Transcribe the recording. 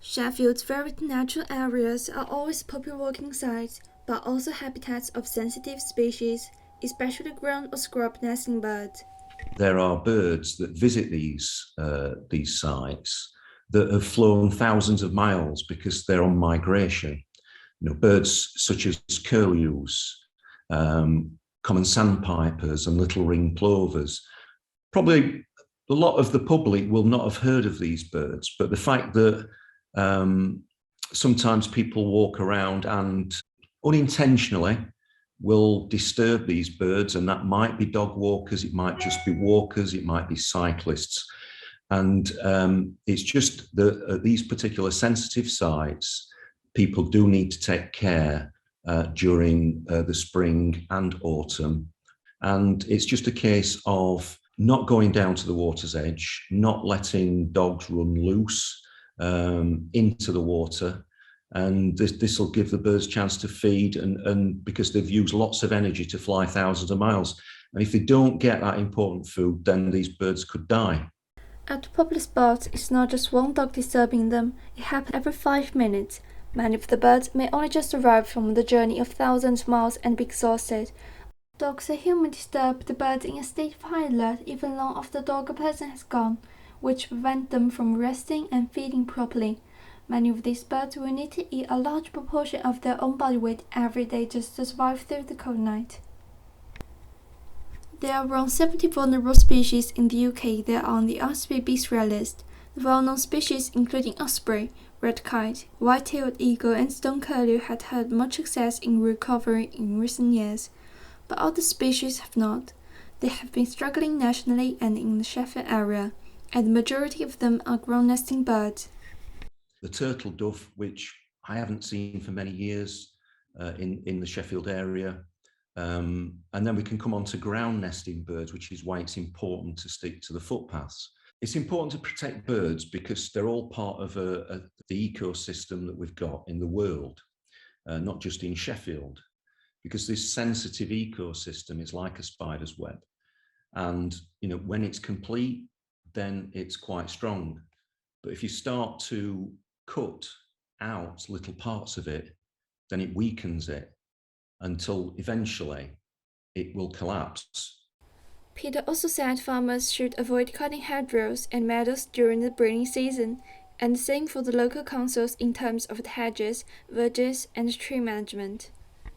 Sheffield's varied natural areas are always popular walking sites, but also habitats of sensitive species, especially ground or scrub nesting birds. There are birds that visit these sites that have flown thousands of miles because they're on migration. Birds such as curlews, common sandpipers, and little ring plovers. Probably a lot of the public will not have heard of these birds, but the fact that sometimes people walk around and unintentionally will disturb these birds, and that might be dog walkers, it might just be walkers, it might be cyclists. And it's just that at these particular sensitive sites, people do need to take care during the spring and autumn. And it's just a case of not going down to the water's edge, not letting dogs run loose into the water. And this will give the birds a chance to feed, and because they've used lots of energy to fly thousands of miles. And if they don't get that important food, then these birds could die. At the popular spots, it's not just one dog disturbing them, it happens every 5 minutes. Many of the birds may only just arrive from the journey of thousands of miles and be exhausted. Dogs and humans disturb the birds in a state of high alert even long after the dog or person has gone, which prevent them from resting and feeding properly. Many of these birds will need to eat a large proportion of their own body weight every day just to survive through the cold night. There are around 70 vulnerable species in the UK that are on the RCB's rare list. The well-known species including osprey, red kite, white-tailed eagle and stone curlew had had much success in recovery in recent years, but other species have not. They have been struggling nationally and in the Sheffield area, and the majority of them are ground nesting birds. The turtle dove, which I haven't seen for many years in the Sheffield area. And then we can come on to ground nesting birds, which is why it's important to stick to the footpaths. It's important to protect birds because they're all part of the ecosystem that we've got in the world, not just in Sheffield, because this sensitive ecosystem is like a spider's web. And when it's complete, then it's quite strong. But if you start to cut out little parts of it, then it weakens it until eventually it will collapse. Peter also said farmers should avoid cutting hedgerows and meadows during the breeding season, and the same for the local councils in terms of the hedges, verges and tree management.